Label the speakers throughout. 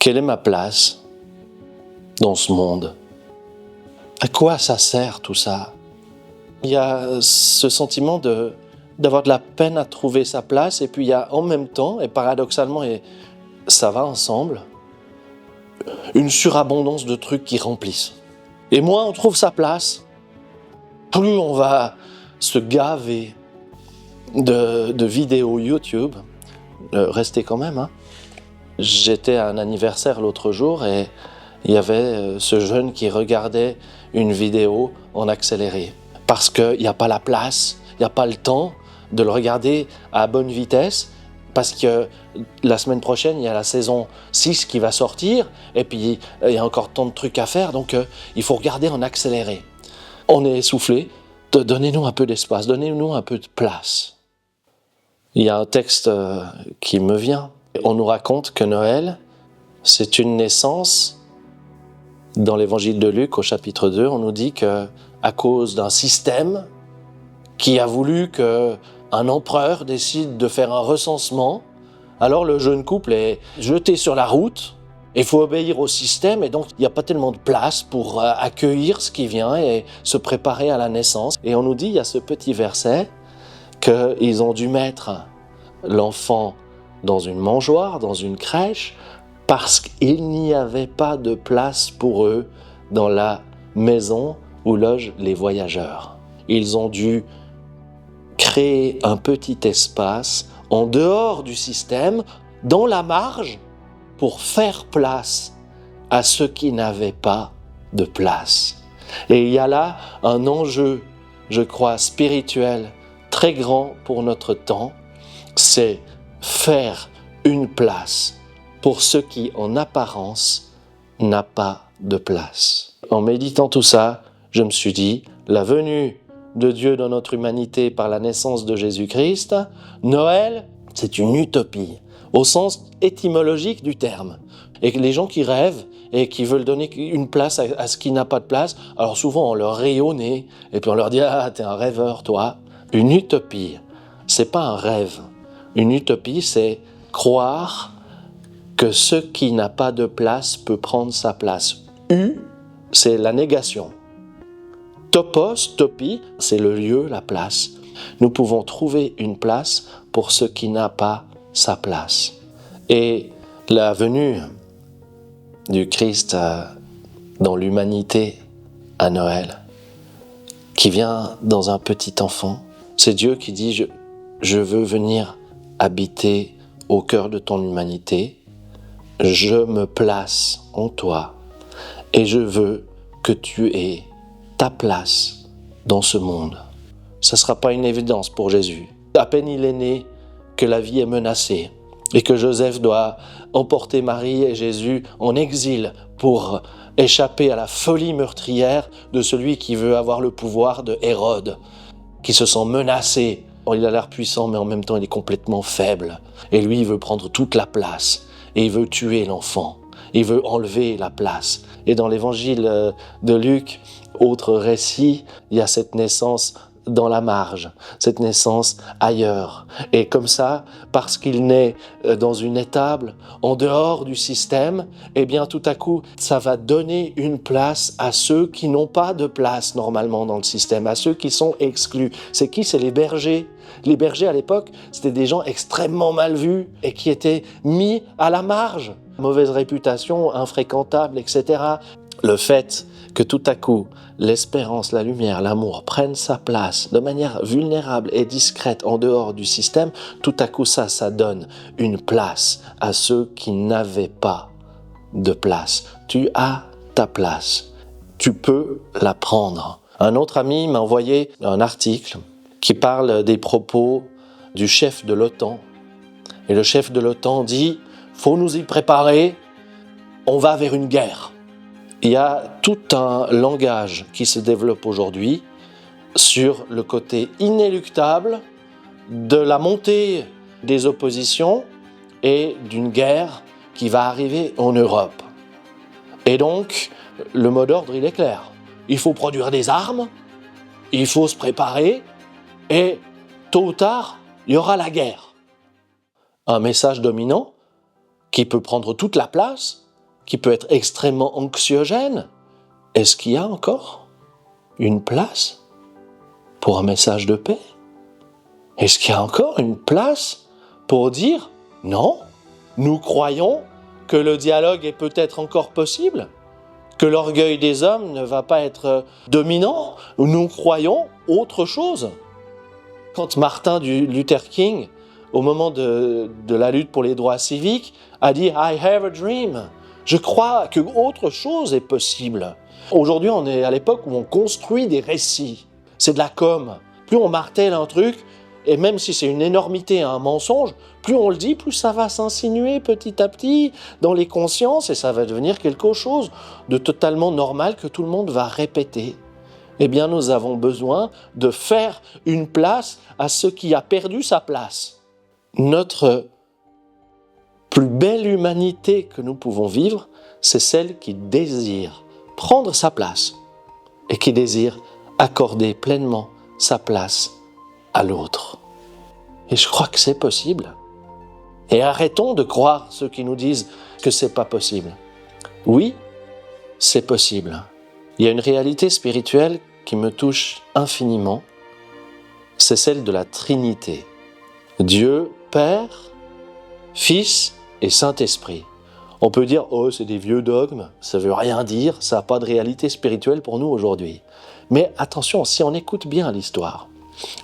Speaker 1: Quelle est ma place dans ce monde? À quoi ça sert tout ça? Il y a ce sentiment d'avoir de la peine à trouver sa place, et puis il y a en même temps, et paradoxalement, et ça va ensemble, une surabondance de trucs qui remplissent. Et moins on trouve sa place, plus on va se gaver de vidéos YouTube. Restez quand même, hein. J'étais à un anniversaire l'autre jour et il y avait ce jeune qui regardait une vidéo en accéléré. Parce qu'il n'y a pas la place, il n'y a pas le temps de le regarder à bonne vitesse, parce que la semaine prochaine, il y a la saison 6 qui va sortir, et puis il y a encore tant de trucs à faire, donc il faut regarder en accéléré. On est essoufflé, donnez-nous un peu d'espace, donnez-nous un peu de place. Il y a un texte qui me vient. On nous raconte que Noël, c'est une naissance. Dans l'évangile de Luc, au chapitre 2, on nous dit qu'à cause d'un système qui a voulu qu'un empereur décide de faire un recensement, alors le jeune couple est jeté sur la route, il faut obéir au système, et donc il n'y a pas tellement de place pour accueillir ce qui vient et se préparer à la naissance. Et on nous dit, il y a ce petit verset, qu'ils ont dû mettre l'enfant dans une mangeoire, dans une crèche, parce qu'il n'y avait pas de place pour eux dans la maison où logent les voyageurs. Ils ont dû créer un petit espace en dehors du système, dans la marge, pour faire place à ceux qui n'avaient pas de place. Et il y a là un enjeu, je crois, spirituel très grand pour notre temps, c'est faire une place pour ceux qui, en apparence, n'a pas de place. En méditant tout ça, je me suis dit, la venue de Dieu dans notre humanité par la naissance de Jésus-Christ, Noël, c'est une utopie, au sens étymologique du terme. Et les gens qui rêvent et qui veulent donner une place à ce qui n'a pas de place, alors souvent on leur rit au nez, et puis on leur dit « Ah, t'es un rêveur, toi ». Une utopie, c'est pas un rêve. Une utopie, c'est croire que ce qui n'a pas de place peut prendre sa place. C'est la négation. Topos, topie, c'est le lieu, la place. Nous pouvons trouver une place pour ce qui n'a pas sa place. Et la venue du Christ dans l'humanité à Noël, qui vient dans un petit enfant, c'est Dieu qui dit « Je veux venir habiter au cœur de ton humanité, je me place en toi et je veux que tu aies ta place dans ce monde. » Ce ne sera pas une évidence pour Jésus. À peine il est né que la vie est menacée et que Joseph doit emporter Marie et Jésus en exil pour échapper à la folie meurtrière de celui qui veut avoir le pouvoir de Hérode, qui se sent menacé. Il a l'air puissant, mais en même temps, il est complètement faible. Et lui, il veut prendre toute la place. Et il veut tuer l'enfant. Il veut enlever la place. Et dans l'évangile de Luc, autre récit, il y a cette naissance dans la marge, cette naissance ailleurs. Et comme ça, parce qu'il naît dans une étable, en dehors du système, eh bien tout à coup, ça va donner une place à ceux qui n'ont pas de place normalement dans le système, à ceux qui sont exclus. C'est qui? C'est les bergers. Les bergers à l'époque, c'était des gens extrêmement mal vus et qui étaient mis à la marge. Mauvaise réputation, infréquentables, etc. Le fait que tout à coup, l'espérance, la lumière, l'amour prennent sa place de manière vulnérable et discrète en dehors du système, tout à coup ça donne une place à ceux qui n'avaient pas de place. Tu as ta place, tu peux la prendre. Un autre ami m'a envoyé un article qui parle des propos du chef de l'OTAN. Et le chef de l'OTAN dit « Faut nous y préparer, on va vers une guerre ». Il y a tout un langage qui se développe aujourd'hui sur le côté inéluctable de la montée des oppositions et d'une guerre qui va arriver en Europe. Et donc, le mot d'ordre, il est clair. Il faut produire des armes, il faut se préparer, et tôt ou tard, il y aura la guerre. Un message dominant qui peut prendre toute la place qui peut être extrêmement anxiogène. Est-ce qu'il y a encore une place pour un message de paix? Est-ce qu'il y a encore une place pour dire non, nous croyons que le dialogue est peut-être encore possible, que l'orgueil des hommes ne va pas être dominant, nous croyons autre chose. Quand Martin Luther King, au moment de la lutte pour les droits civiques, a dit « I have a dream », je crois que autre chose est possible. Aujourd'hui, on est à l'époque où on construit des récits. C'est de la com. Plus on martèle un truc, et même si c'est une énormité, un mensonge, plus on le dit, plus ça va s'insinuer petit à petit dans les consciences et ça va devenir quelque chose de totalement normal que tout le monde va répéter. Eh bien, nous avons besoin de faire une place à ce qui a perdu sa place. Notre plus belle humanité que nous pouvons vivre, c'est celle qui désire prendre sa place et qui désire accorder pleinement sa place à l'autre. Et je crois que c'est possible. Et arrêtons de croire ceux qui nous disent que c'est pas possible. Oui, c'est possible. Il y a une réalité spirituelle qui me touche infiniment, c'est celle de la Trinité. Dieu, Père, Fils et Saint-Esprit. On peut dire « Oh, c'est des vieux dogmes, ça veut rien dire, ça n'a pas de réalité spirituelle pour nous aujourd'hui. » Mais attention, si on écoute bien l'histoire,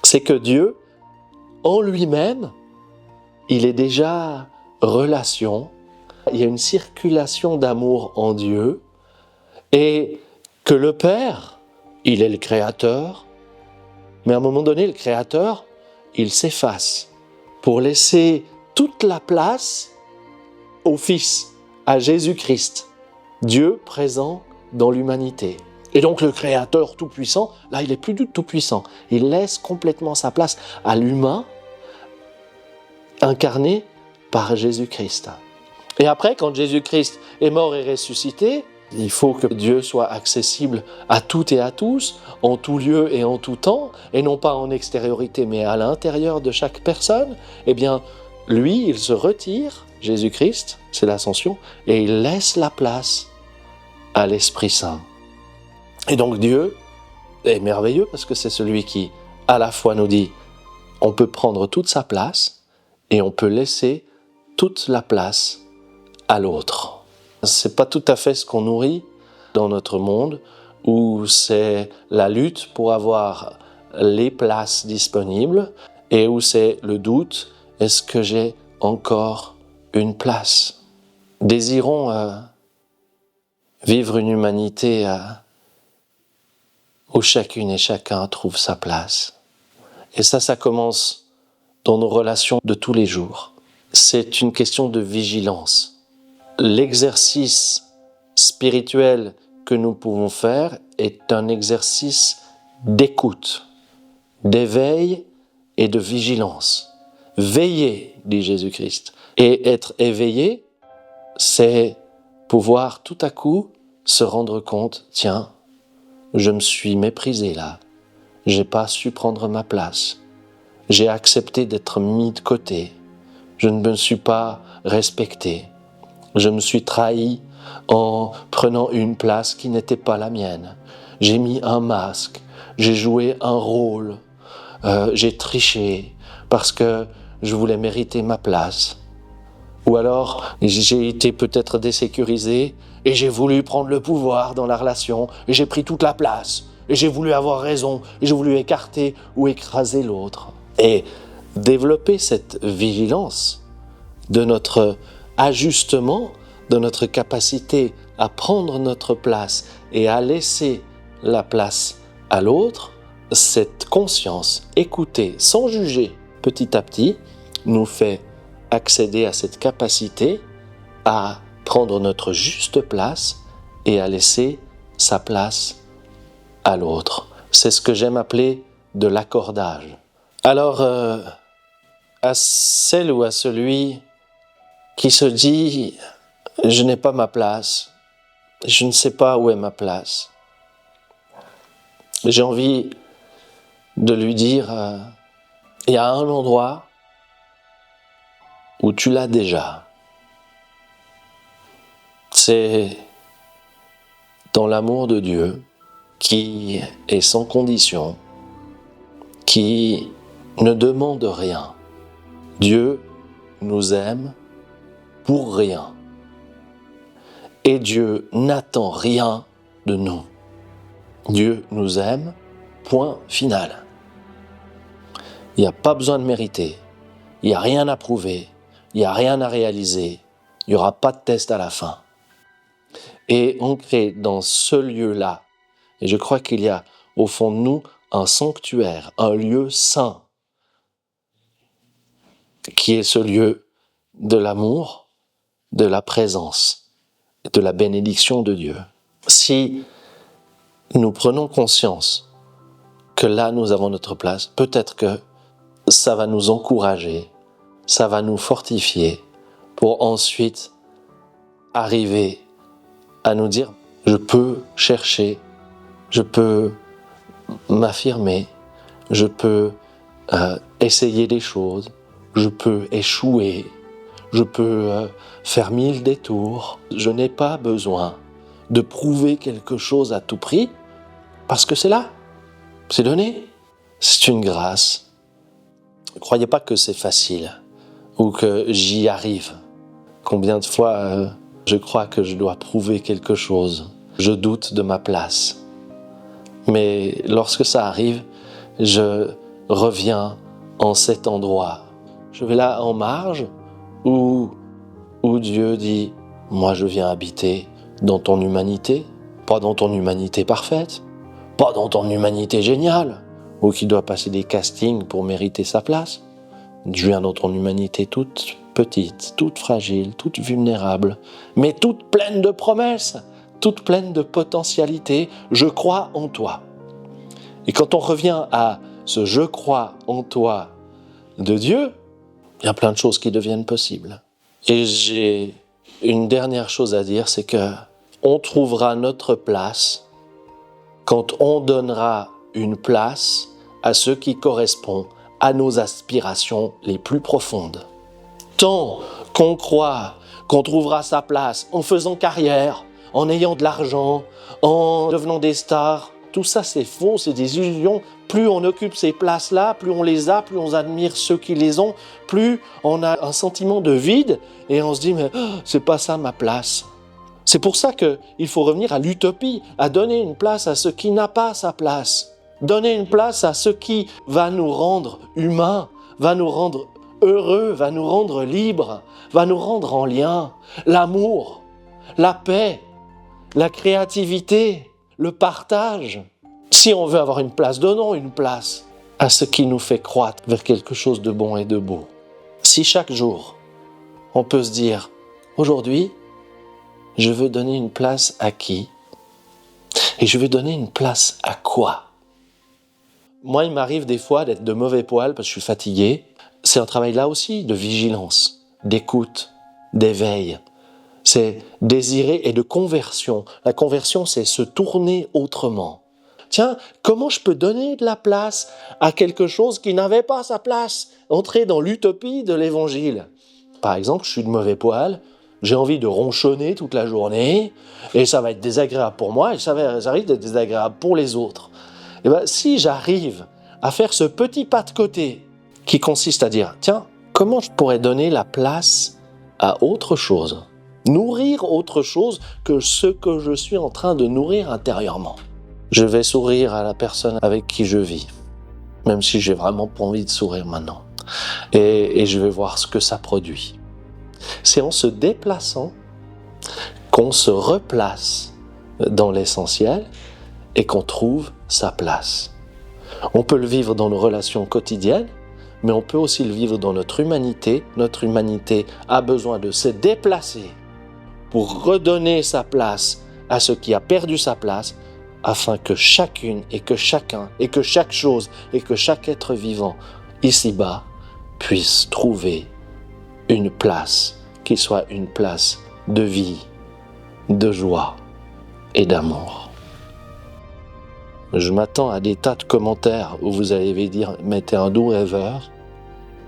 Speaker 1: c'est que Dieu, en lui-même, il est déjà relation, il y a une circulation d'amour en Dieu, et que le Père, il est le Créateur, mais à un moment donné, le Créateur, il s'efface pour laisser toute la place au Fils, à Jésus-Christ, Dieu présent dans l'humanité. Et donc le Créateur tout-puissant, là il n'est plus du tout-puissant, il laisse complètement sa place à l'humain incarné par Jésus-Christ. Et après, quand Jésus-Christ est mort et ressuscité, il faut que Dieu soit accessible à toutes et à tous, en tout lieu et en tout temps, et non pas en extériorité, mais à l'intérieur de chaque personne. Eh bien, lui, il se retire, Jésus-Christ, c'est l'ascension, et il laisse la place à l'Esprit Saint. Et donc Dieu est merveilleux parce que c'est celui qui, à la fois, nous dit on peut prendre toute sa place et on peut laisser toute la place à l'autre. C'est pas tout à fait ce qu'on nourrit dans notre monde où c'est la lutte pour avoir les places disponibles et où c'est le doute, est-ce que j'ai encore une place? Désirons vivre une humanité où chacune et chacun trouve sa place. Et ça commence dans nos relations de tous les jours. C'est une question de vigilance. L'exercice spirituel que nous pouvons faire est un exercice d'écoute, d'éveil et de vigilance. Veiller, dit Jésus-Christ. Et être éveillé, c'est pouvoir tout à coup se rendre compte, tiens, je me suis méprisé là, j'ai pas su prendre ma place, j'ai accepté d'être mis de côté, je ne me suis pas respecté, je me suis trahi en prenant une place qui n'était pas la mienne, j'ai mis un masque, j'ai joué un rôle, j'ai triché parce que je voulais mériter ma place. Ou alors, j'ai été peut-être désécurisé et j'ai voulu prendre le pouvoir dans la relation et j'ai pris toute la place et j'ai voulu avoir raison et j'ai voulu écarter ou écraser l'autre. Et développer cette vigilance de notre ajustement, de notre capacité à prendre notre place et à laisser la place à l'autre, cette conscience, écouter sans juger petit à petit, nous fait accéder à cette capacité à prendre notre juste place et à laisser sa place à l'autre. C'est ce que j'aime appeler de l'accordage. Alors, à celle ou à celui qui se dit « je n'ai pas ma place, je ne sais pas où est ma place », j'ai envie de lui dire il y a un endroit où tu l'as déjà. C'est dans l'amour de Dieu qui est sans condition, qui ne demande rien. Dieu nous aime pour rien. Et Dieu n'attend rien de nous. Dieu nous aime, point final. Il n'y a pas besoin de mériter, il n'y a rien à prouver, il n'y a rien à réaliser, il n'y aura pas de test à la fin. Et on crée dans ce lieu-là, et je crois qu'il y a au fond de nous un sanctuaire, un lieu saint, qui est ce lieu de l'amour, de la présence, de la bénédiction de Dieu. Si nous prenons conscience que là nous avons notre place, peut-être que ça va nous encourager, ça va nous fortifier pour ensuite arriver à nous dire je peux chercher, je peux m'affirmer, je peux essayer des choses, je peux échouer, je peux faire 1000 détours. Je n'ai pas besoin de prouver quelque chose à tout prix parce que c'est là, c'est donné, c'est une grâce. Ne croyez pas que c'est facile ou que j'y arrive. Combien de fois je crois que je dois prouver quelque chose, je doute de ma place. Mais lorsque ça arrive, je reviens en cet endroit. Je vais là en marge où Dieu dit « Moi je viens habiter dans ton humanité, pas dans ton humanité parfaite, pas dans ton humanité géniale, ou qui doit passer des castings pour mériter sa place. Je viens dans ton humanité toute petite, toute fragile, toute vulnérable, mais toute pleine de promesses, toute pleine de potentialités. Je crois en toi. » Et quand on revient à ce « je crois en toi » de Dieu, il y a plein de choses qui deviennent possibles. Et j'ai une dernière chose à dire, c'est que on trouvera notre place quand on donnera une place à ce qui correspond à nos aspirations les plus profondes. Tant qu'on croit qu'on trouvera sa place en faisant carrière, en ayant de l'argent, en devenant des stars, tout ça c'est faux, c'est des illusions. Plus on occupe ces places-là, plus on les a, plus on admire ceux qui les ont, plus on a un sentiment de vide et on se dit « mais c'est pas ça ma place ». C'est pour ça qu'il faut revenir à l'utopie, à donner une place à ce qui n'a pas sa place. Donner une place à ce qui va nous rendre humains, va nous rendre heureux, va nous rendre libres, va nous rendre en lien. L'amour, la paix, la créativité, le partage. Si on veut avoir une place, donnons une place à ce qui nous fait croître vers quelque chose de bon et de beau. Si chaque jour, on peut se dire « Aujourd'hui, je veux donner une place à qui ? Et je veux donner une place à quoi ? » Moi, il m'arrive des fois d'être de mauvais poil parce que je suis fatigué. C'est un travail là aussi de vigilance, d'écoute, d'éveil. C'est désirer et de conversion. La conversion, c'est se tourner autrement. Tiens, comment je peux donner de la place à quelque chose qui n'avait pas sa place ? Entrer dans l'utopie de l'évangile. Par exemple, je suis de mauvais poil, j'ai envie de ronchonner toute la journée, et ça va être désagréable pour moi, et ça risque d'être désagréable pour les autres. Et bien, si j'arrive à faire ce petit pas de côté, qui consiste à dire, tiens, comment je pourrais donner la place à autre chose ? Nourrir autre chose que ce que je suis en train de nourrir intérieurement. Je vais sourire à la personne avec qui je vis, même si j'ai vraiment pas envie de sourire maintenant. Et je vais voir ce que ça produit. C'est en se déplaçant qu'on se replace dans l'essentiel et qu'on trouve sa place. On peut le vivre dans nos relations quotidiennes, mais on peut aussi le vivre dans notre humanité. Notre humanité a besoin de se déplacer pour redonner sa place à ce qui a perdu sa place, afin que chacune et que chacun et que chaque chose et que chaque être vivant ici-bas puisse trouver une place qui soit une place de vie, de joie et d'amour. Je m'attends à des tas de commentaires où vous allez dire « mettez un doux rêveur »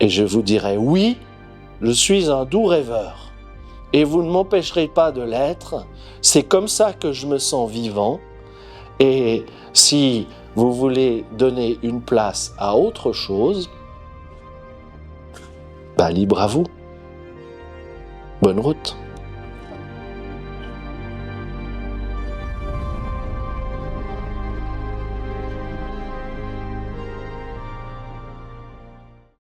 Speaker 1: et je vous dirai « oui, je suis un doux rêveur ». et vous ne m'empêcherez pas de l'être. C'est comme ça que je me sens vivant. Et si vous voulez donner une place à autre chose, libre à vous. Bonne route.